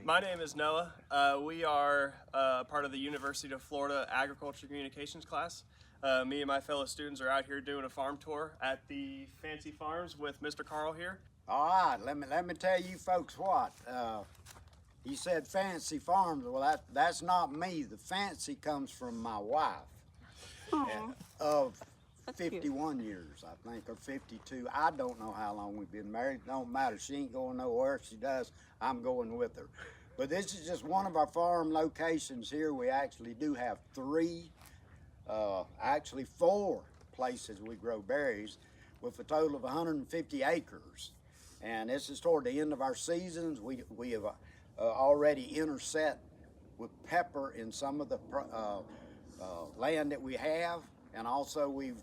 My name is Noah. We are part of the University of Florida Agriculture Communications class. Me and my fellow students are out here doing a farm tour at the Fancy Farms with Mr. Carl here. All right, let me tell you folks what. He said fancy farms. Well, that's not me. The fancy comes from my wife of That's 51 years, I think, or 52. I don't know how long we've been married. It don't matter. She ain't going nowhere. If she does, I'm going with her. But this is just one of our farm locations here. We actually do have actually four places we grow berries with a total of 150 acres. And this is toward the end of our seasons. We have already interset with pepper in some of the land that we have, and also we've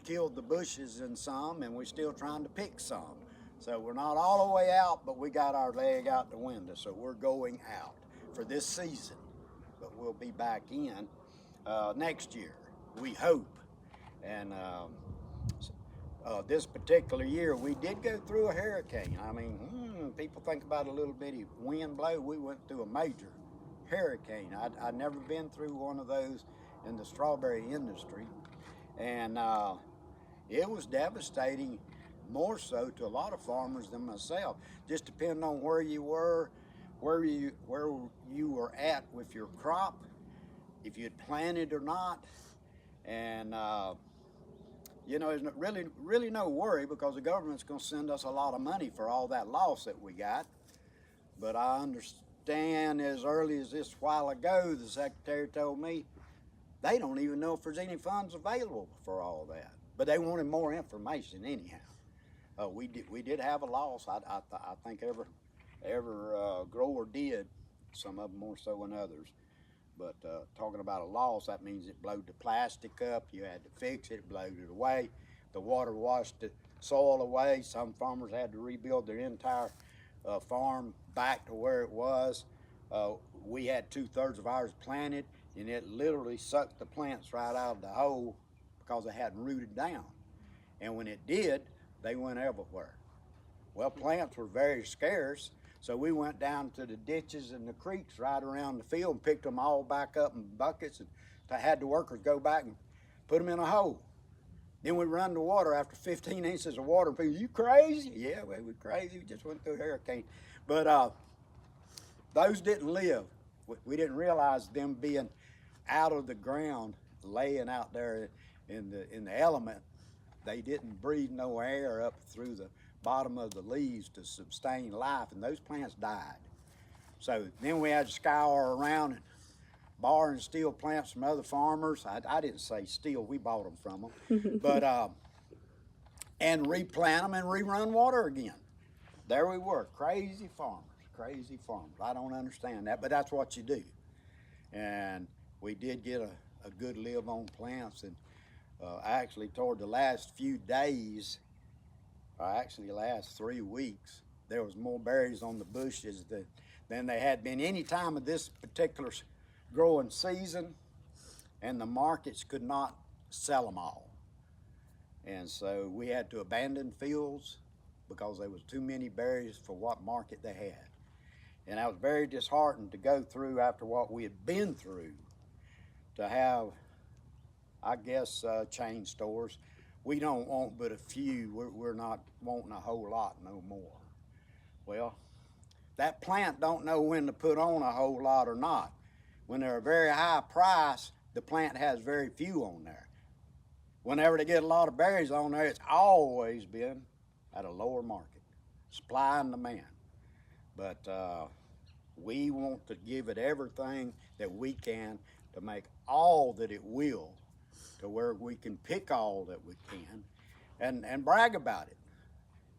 killed the bushes in some, and we're still trying to pick some. So we're not all the way out, but we got our leg out the window, so we're going out for this season. But we'll be back in next year, we hope. And this particular year, we did go through a hurricane. I mean, people think about a little bitty wind blow. We went through a major hurricane. I'd never been through one of those in the strawberry industry. And it was devastating, more so to a lot of farmers than myself. Just depending on where you were, where you were at with your crop, if you'd planted or not. And you know, there's really no worry, because the government's going to send us a lot of money for all that loss that we got. But I understand as early as this while ago, the secretary told me they don't even know if there's any funds available for all that. But they wanted more information anyhow. We did have a loss. I think every grower did. Some of them more so than others. But talking about a loss, that means it blowed the plastic up. You had to fix it, blowed it away. The water washed the soil away. Some farmers had to rebuild their entire farm back to where it was. We had 2/3 of ours planted, and it literally sucked the plants right out of the hole because they hadn't rooted down. And when it did, they went everywhere. Well, plants were very scarce, so we went down to the ditches and the creeks right around the field and picked them all back up in buckets, and had the workers go back and put them in a hole. Then we run the water after 15 inches of water. People, you crazy? Yeah, we were crazy. We just went through a hurricane. But those didn't live. We didn't realize them being out of the ground, laying out there in the element. They didn't breathe no air up through the bottom of the leaves to sustain life, and those plants died. So then we had to scour around and borrow and steal plants from other farmers. I didn't say steal, we bought them from them. But and replant them and rerun water again. There we were, crazy farmers. I don't understand that, but that's what you do. And we did get a good live on plants, and actually toward the last few days, or actually the last 3 weeks, there was more berries on the bushes than they had been any time of this particular growing season, and the markets could not sell them all. And so we had to abandon fields because there was too many berries for what market they had. And I was very disheartened to go through, after what we had been through, to have, I guess, chain stores. We don't want but a few. We're not wanting a whole lot no more. Well, that plant don't know when to put on a whole lot or not. When they're a very high price, the plant has very few on there. Whenever they get a lot of berries on there, it's always been at a lower market, supply and demand. But we want to give it everything that we can to make all that it will, to where we can pick all that we can and brag about it.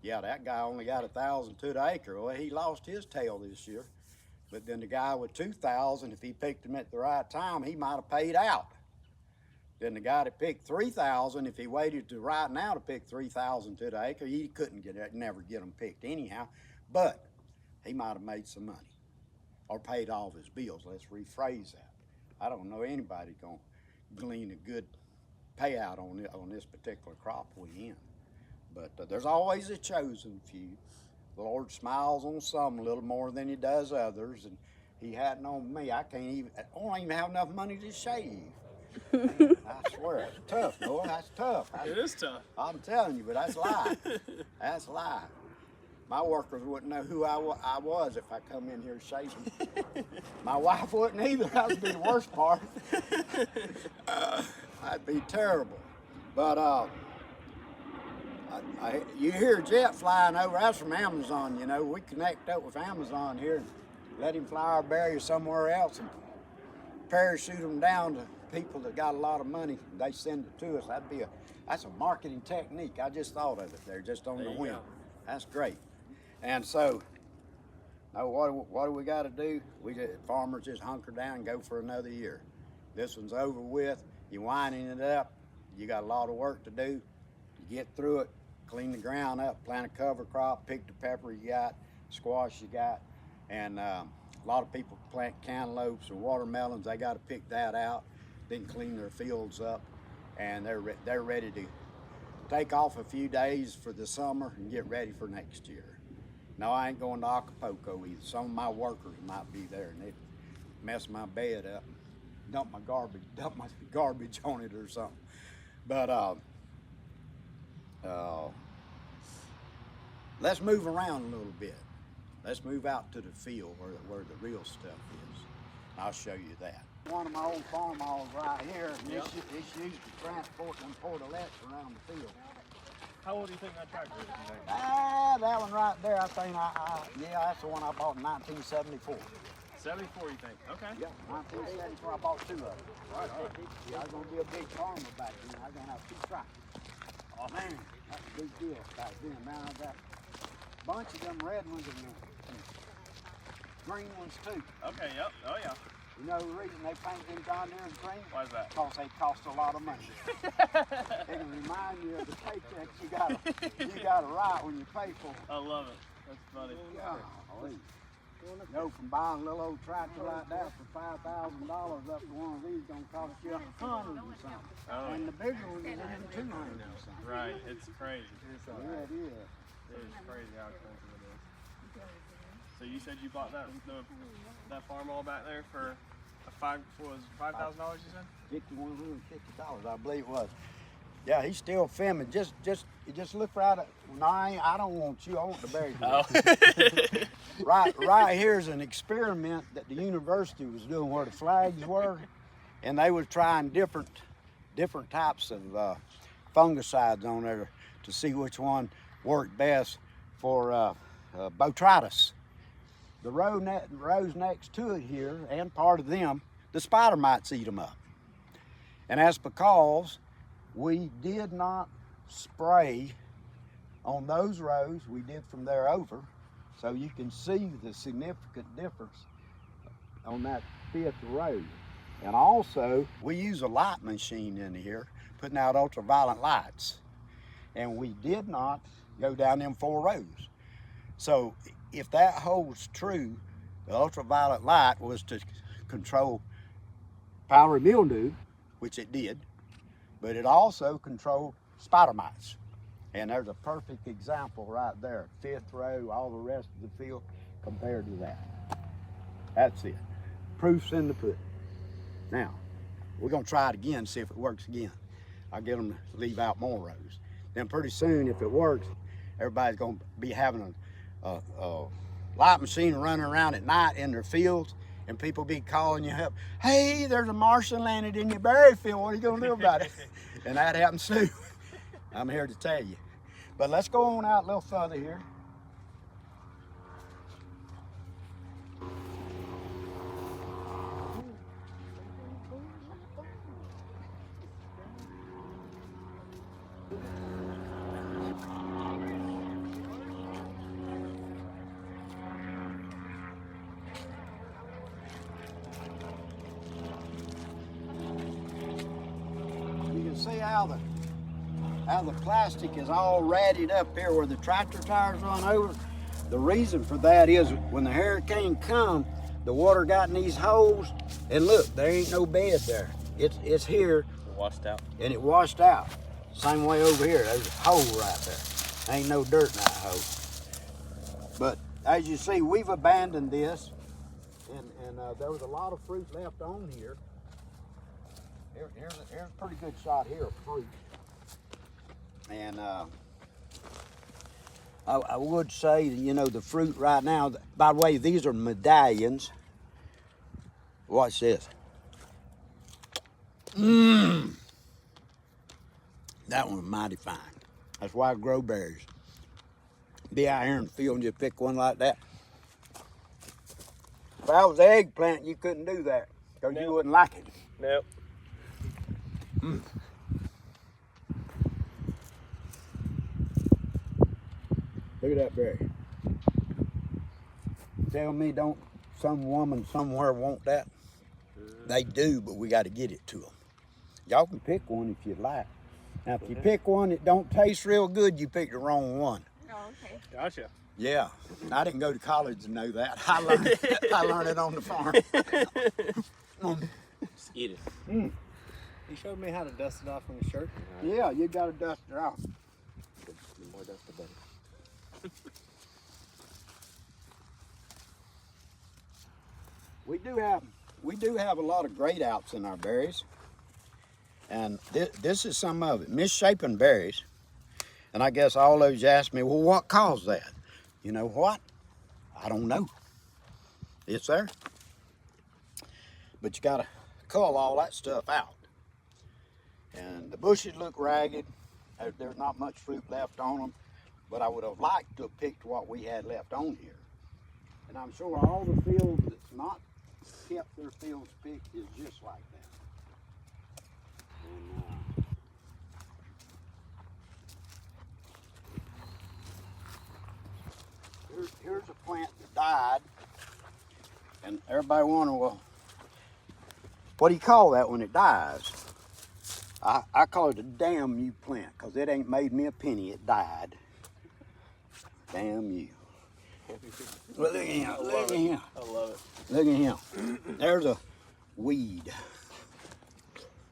Yeah, that guy only got 1,000 to the acre. Well, he lost his tail this year. But then the guy with 2,000, if he picked them at the right time, he might have paid out. Then the guy that picked 3,000, if he waited to right now to pick 3,000 to the acre, he couldn't never get them picked anyhow. But he might have made some money or paid all of his bills. Let's rephrase that. I don't know anybody gonna glean a good payout on this particular crop we in. But there's always a chosen few. The Lord smiles on some a little more than he does others, and he hadn't on me. I don't even have enough money to shave. I swear, it's tough, Noah. That's tough. It is tough. I'm telling you, but that's life. That's life. My workers wouldn't know who I was if I come in here shaving. My wife wouldn't either. That would be the worst part. That'd be terrible. But you hear a jet flying over. That's from Amazon. You know, we connect up with Amazon here. Let him fly our barrier somewhere else and parachute them down to people that got a lot of money. They send it to us. That's a marketing technique. I just thought of it there, just on the whim. Go. That's great. And so, now what do we got to do? Farmers just hunker down and go for another year. This one's over with. You're winding it up. You got a lot of work to do. You get through it, clean the ground up, plant a cover crop, pick the pepper you got, squash you got, and a lot of people plant cantaloupes or watermelons. They got to pick that out, then clean their fields up, and they're ready to take off a few days for the summer and get ready for next year. No, I ain't going to Acapulco either. Some of my workers might be there, and they'd mess my bed up, dump my garbage on it or something. But let's move around a little bit. Let's move out to the field where the real stuff is. I'll show you that. One of my old farm halls right here, and it's used to transport them portalettes around the field. How old do you think that tractor is today? That one right there, I think, yeah, that's the one I bought in 1974. 74, you think? Okay. Yeah, 1974, I bought two of them. All right. Yeah, I was going to be a big farmer back then. I was going to have two tractors. Oh, man, that's a big deal back then. Now I got a bunch of them red ones and green ones too. Okay, yep. Oh, yeah. You know the reason they paint them down there in green? Why is that? Because they cost a lot of money. They can remind you of the paychecks you gotta write when you pay for them. I love it. That's funny. Golly. You know, from buying a little old tractor like that for $5,000 up to one of these gonna cost you $100 and something. Oh, And the bigger one is even $200 and something. right. It's crazy. Yeah, it is. It is crazy how expensive it is. So you said you bought that farm all back there for $5,000? You said? $5,150, I believe it was. Yeah, he's still filming. Just look right at. No, I don't want you. I want the berry. Oh. Right here's an experiment that the university was doing where the flags were, and they were trying different types of fungicides on there to see which one worked best for botrytis. The rows next to it here, and part of them, the spider mites eat them up. And that's because we did not spray on those rows. We did from there over. So you can see the significant difference on that 5th row. And also, we use a light machine in here, putting out ultraviolet lights. And we did not go down them 4 rows. So if that holds true, the ultraviolet light was to control powdery mildew, which it did, but it also controlled spider mites. And there's a perfect example right there. 5th row, all the rest of the field compared to that. That's it. Proof's in the pudding. Now, we're gonna try it again, see if it works again. I'll get them to leave out more rows. Then pretty soon, if it works, everybody's gonna be having a light machine running around at night in their fields, and people be calling you up, hey, there's a Martian landed in your berry field, what are you gonna do about it? And that happens too. I'm here to tell you. But let's go on out a little further here. You can see how the plastic is all ratted up here where the tractor tires run over. The reason for that is when the hurricane come, the water got in these holes, and look, there ain't no bed there. It's here. Washed out. And it washed out. Same way over here, there's a hole right there. Ain't no dirt in that hole. But as you see, we've abandoned this, and there was a lot of fruit left on here. Here's a pretty good shot here of fruit. And I would say, you know, the fruit right now, by the way, these are medallions. Watch this. That one's mighty fine. That's why I grow berries. Be out here in the field and just pick one like that. If I was an eggplant, you couldn't do that because you wouldn't like it. Nope. Look at that berry. Tell me, don't some woman somewhere want that? They do, but we got to get it to them. Y'all can pick one if you'd like. Now, if you pick one that don't taste real good, you picked the wrong one. Oh, okay. Gotcha. Yeah, I didn't go to college to know that. I learned it on the farm. Just eat it. You showed me how to dust it off on the shirt. Yeah, you got to dust it off. The more dust, the better. We do have a lot of great outs in our berries, and this is some of it. Misshapen berries, and I guess all those ask me, well, what caused that? You know what? I don't know. It's there, but you got to cull all that stuff out. And the bushes look ragged. There's not much fruit left on them, but I would have liked to have picked what we had left on here. And I'm sure all the fields that's not kept their fields picked is just like that. And here's a plant that died, and everybody wonder, well, what do you call that when it dies? I call it a damn you plant, because it ain't made me a penny. It died. Damn you. Well, look at him. Look at him. I love it. Look at him. There's a weed.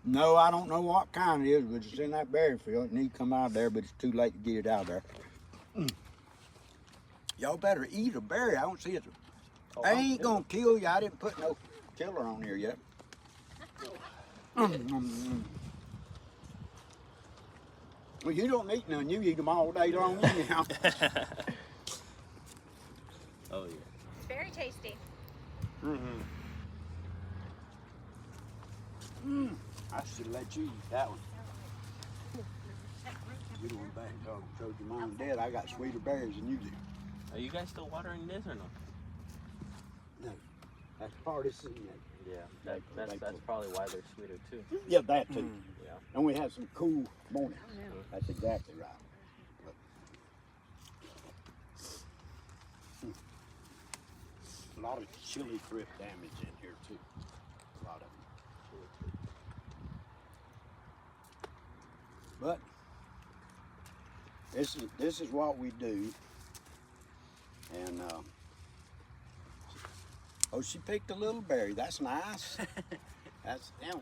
No, I don't know what kind it is, but it's in that berry field. It needs to come out of there, but it's too late to get it out of there. Y'all better eat a berry. I don't see it. I ain't gonna kill you. I didn't put no killer on here yet. Well, you don't eat none. You eat them all day long anyhow. Oh, yeah. It's very tasty. I should let you eat that one. You the one back dog told your mom and dad I got sweeter berries than you do. Are you guys still watering this or no? No, that's part of the season. Yeah, that's probably why they're sweeter too. Yeah, that too. Yeah. And we had some cool mornings. That's exactly right. A lot of chili thrip damage in here too. A lot of it. But this is what we do. And oh, she picked a little berry. That's nice. That's and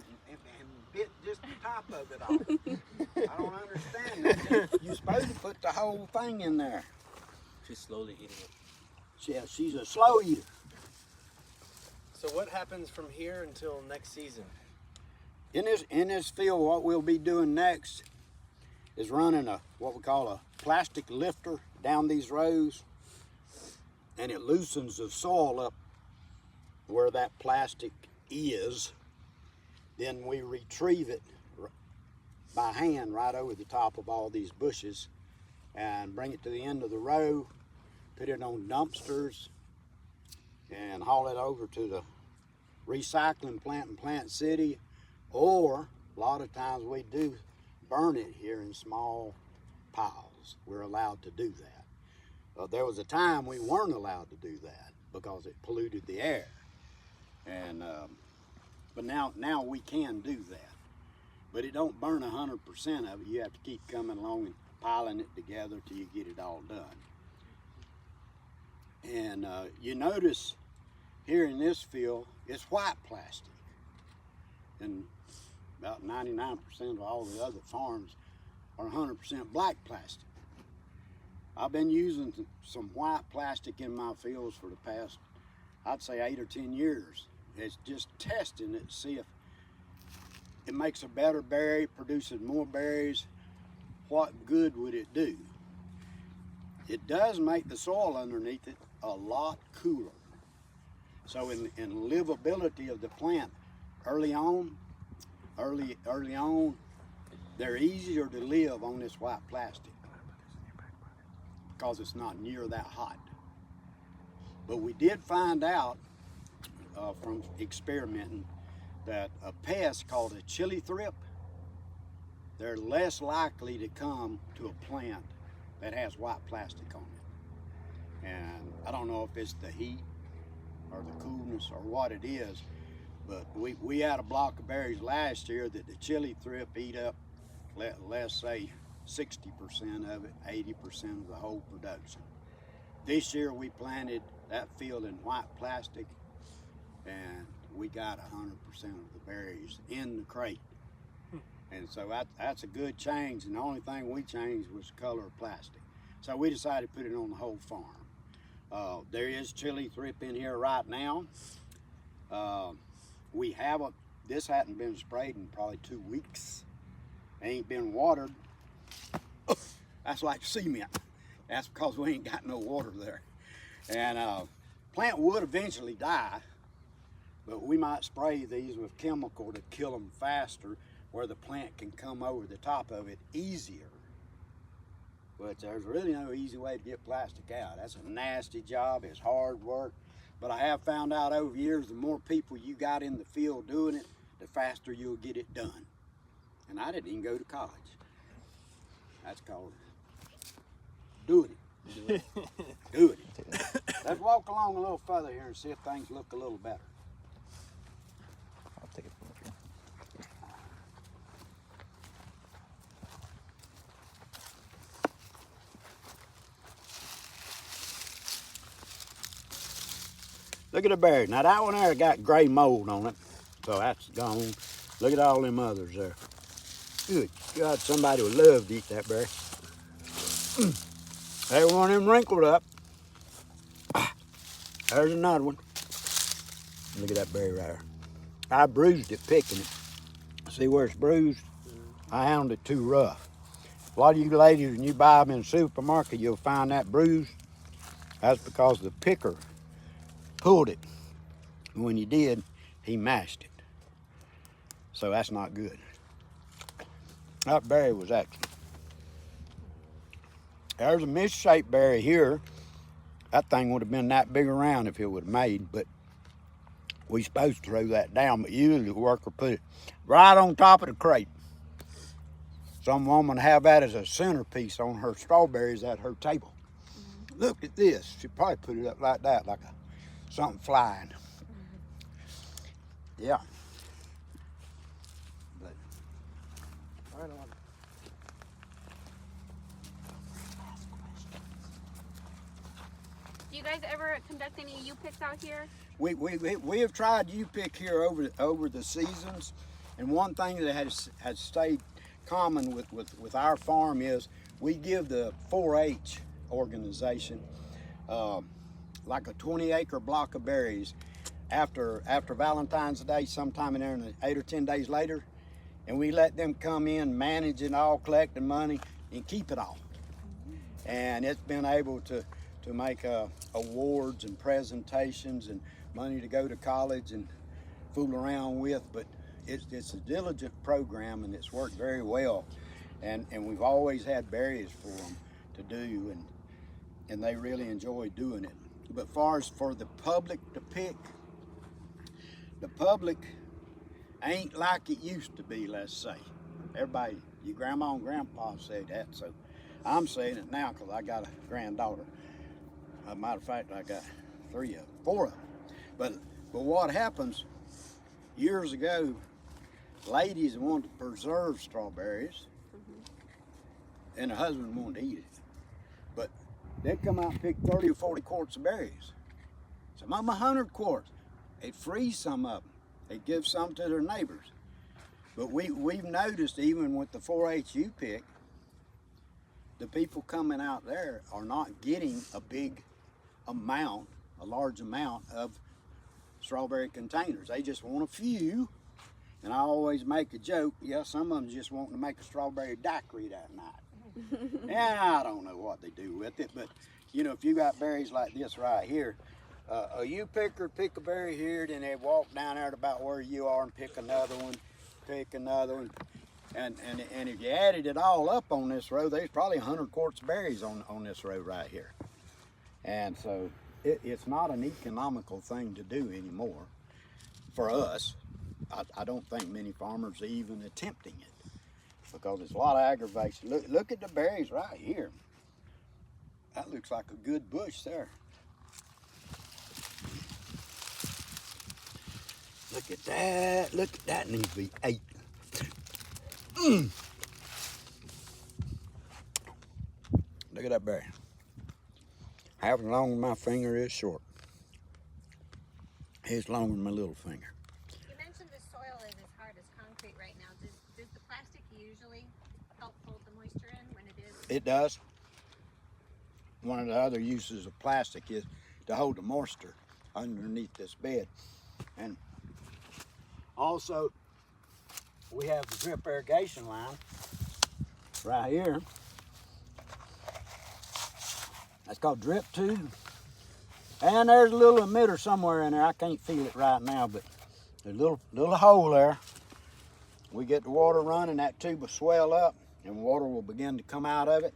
bit just the top of it off. I don't understand that. You're supposed to put the whole thing in there. She's slowly eating it. Yeah, she's a slow eater. So what happens from here until next season? In this field, what we'll be doing next is running what we call a plastic lifter down these rows, and it loosens the soil up where that plastic is. Then we retrieve it by hand right over the top of all these bushes and bring it to the end of the row, put it on dumpsters, and haul it over to the recycling plant in Plant City, or a lot of times we do burn it here in small piles. We're allowed to do that. There was a time we weren't allowed to do that because it polluted the air, and but now we can do that. But it don't burn 100% of it. You have to keep coming along and piling it together till you get it all done. And you notice here in this field, it's white plastic. And about 99% of all the other farms are 100% black plastic. I've been using some white plastic in my fields for the past, I'd say 8 or 10 years. It's just testing it to see if it makes a better berry, produces more berries. What good would it do? It does make the soil underneath it a lot cooler. So in livability of the plant, early on, they're easier to live on this white plastic because it's not near that hot. But we did find out from experimenting that a pest called a chili thrip, they're less likely to come to a plant that has white plastic on it. And I don't know if it's the heat or the coolness or what it is, but we had a block of berries last year that the chili thrip eat up, let's say 60% of it, 80% of the whole production. This year we planted that field in white plastic and we got 100% of the berries in the crate. And so that's a good change, and the only thing we changed was the color of plastic. So we decided to put it on the whole farm. There is chili thrip in here right now. This hadn't been sprayed in probably 2 weeks. Ain't been watered. That's like cement. That's because we ain't got no water there. And plant would eventually die, but we might spray these with chemical to kill them faster, where the plant can come over the top of it easier. But there's really no easy way to get plastic out. That's a nasty job, it's hard work. But I have found out over years, the more people you got in the field doing it, the faster you'll get it done. And I didn't even go to college. That's called doing it. Doing it. Let's walk along a little further here and see if things look a little better. I'll take it from here. Look at the berry. Now that one there got gray mold on it, so that's gone. Look at all them others there. Good God, somebody would love to eat that berry. There's one of them wrinkled up. There's another one. Look at that berry right there. I bruised it picking it. See where it's bruised? I handled it too rough. A lot of you ladies, when you buy them in the supermarket, you'll find that bruised. That's because the picker pulled it. And when you did, he mashed it. So that's not good. That berry was excellent. There's a misshaped berry here. That thing would have been that big around if it would have made, but we supposed to throw that down, but usually the worker put it right on top of the crate. Some woman have that as a centerpiece on her strawberries at her table. Look at this. She probably put it up like that, like something flying. Yeah. But right on. Do you guys ever conduct any U-picks out here? We have tried U-pick here over the seasons, and one thing that has stayed common with our farm is we give the 4-H organization like a 20-acre block of berries after Valentine's Day, sometime in there 8 or 10 days later, and we let them come in, manage it all, collect the money, and keep it all. And it's been able to make awards and presentations and money to go to college and fool around with, but it's a diligent program and it's worked very well. And we've always had berries for them to do, and they really enjoy doing it. But far as for the public to pick, the public ain't like it used to be, let's say. Everybody, your grandma and grandpa said that, so I'm saying it now because I got a granddaughter. As a matter of fact, I got 4 of them. But what happens, years ago, ladies wanted to preserve strawberries, and the husband wanted to eat it. But they'd come out and pick 30 or 40 quarts of berries. Some of them 100 quarts. They'd freeze some of them. They'd give some to their neighbors. But we've noticed, even with the 4-H U-pick, the people coming out there are not getting a big amount, a large amount of strawberry containers. They just want a few. And I always make a joke, yeah, some of them just want to make a strawberry daiquiri that night. And I don't know what they do with it, but you know, if you got berries like this right here, a you picker pick a berry here, then they walk down there to about where you are and pick another one, and if you added it all up on this row, there's probably 100 quarts of berries on this row right here. And so it's not an economical thing to do anymore for us. I don't think many farmers are even attempting it because it's a lot of aggravation. Look at the berries right here. That looks like a good bush there. Look at that. Look at that. Needs to be ate. Look at that berry. Half as long as my finger is short. It's longer than my little finger. You mentioned the soil is as hard as concrete right now. Does the plastic usually help hold the moisture in when it is? It does. One of the other uses of plastic is to hold the moisture underneath this bed. And also, we have the drip irrigation line right here. That's called drip tube. And there's a little emitter somewhere in there. I can't feel it right now, but there's a little hole there. We get the water running, that tube will swell up and water will begin to come out of it.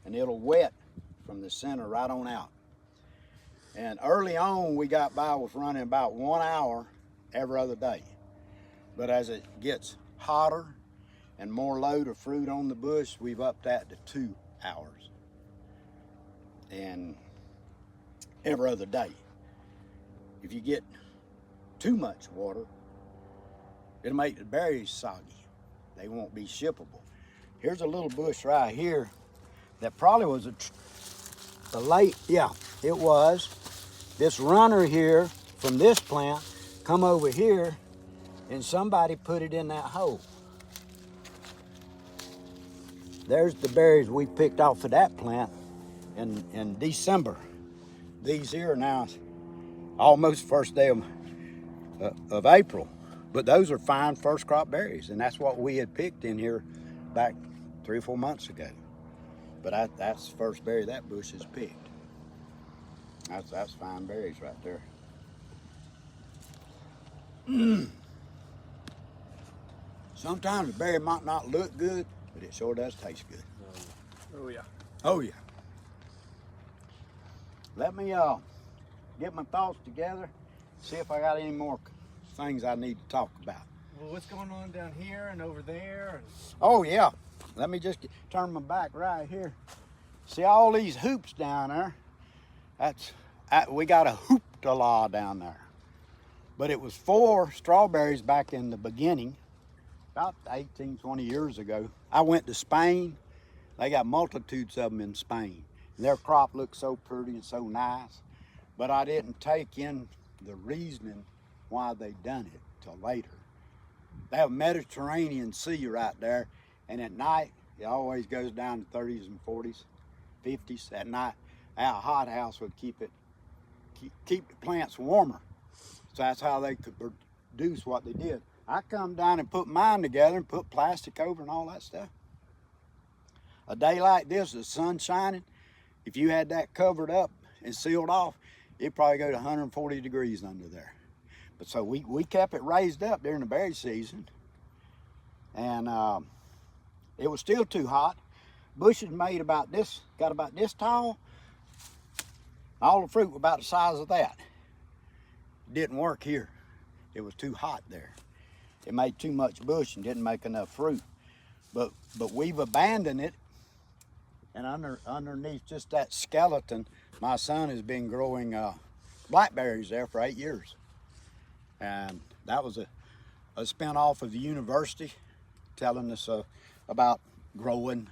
And it'll wet from the center right on out. And early on, we got by with running about 1 hour every other day. But as it gets hotter and more load of fruit on the bush, we've upped that to 2 hours. And every other day. If you get too much water, it'll make the berries soggy. They won't be shippable. Here's a little bush right here that probably was it was. This runner here from this plant come over here and somebody put it in that hole. There's the berries we picked off of that plant in December. These here are now almost first day of April, but those are fine first crop berries, and that's what we had picked in here back 3 or 4 months ago. But that's the first berry that bush has picked. That's fine berries right there. Sometimes the berry might not look good, but it sure does taste good. Oh yeah. Oh yeah. Let me get my thoughts together, see if I got any more things I need to talk about. Well, what's going on down here and over there? Oh yeah, let me just turn my back right here. See all these hoops down there? We got a hoop-de-la down there. But it was 4 strawberries back in the beginning, about 18, 20 years ago. I went to Spain. They got multitudes of them in Spain. Their crop looked so pretty and so nice, but I didn't take in the reasoning why they done it till later. They have Mediterranean Sea right there, and at night it always goes down to 30s and 40s, 50s. At night, our hothouse would keep the plants warmer. So that's how they could produce what they did. I come down and put mine together and put plastic over and all that stuff. A day like this, the sun shining, if you had that covered up and sealed off, it'd probably go to 140 degrees under there. But so we kept it raised up during the berry season, and it was still too hot. Bushes made about this, got about this tall. All the fruit was about the size of that. Didn't work here. It was too hot there. It made too much bush and didn't make enough fruit. But we've abandoned it. And underneath just that skeleton, my son has been growing blackberries there for 8 years. And that was a spin-off of the university telling us about growing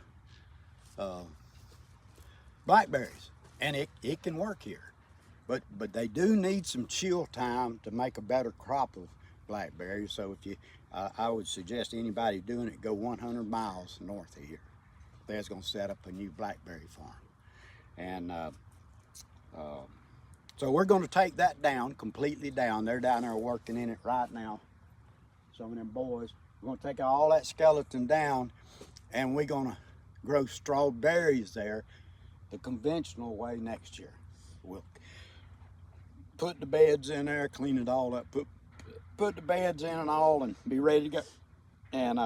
blackberries. And it can work here. But they do need some chill time to make a better crop of blackberries. So if I would suggest anybody doing it go 100 miles north of here. they're going to set up a new blackberry farm. And so we're going to take that down, completely down. They're down there working in it right now. Some of them boys. We're going to take all that skeleton down, and we're going to grow strawberries there the conventional way next year. We'll put the beds in there, clean it all up, put the beds in and all, and be ready to go. And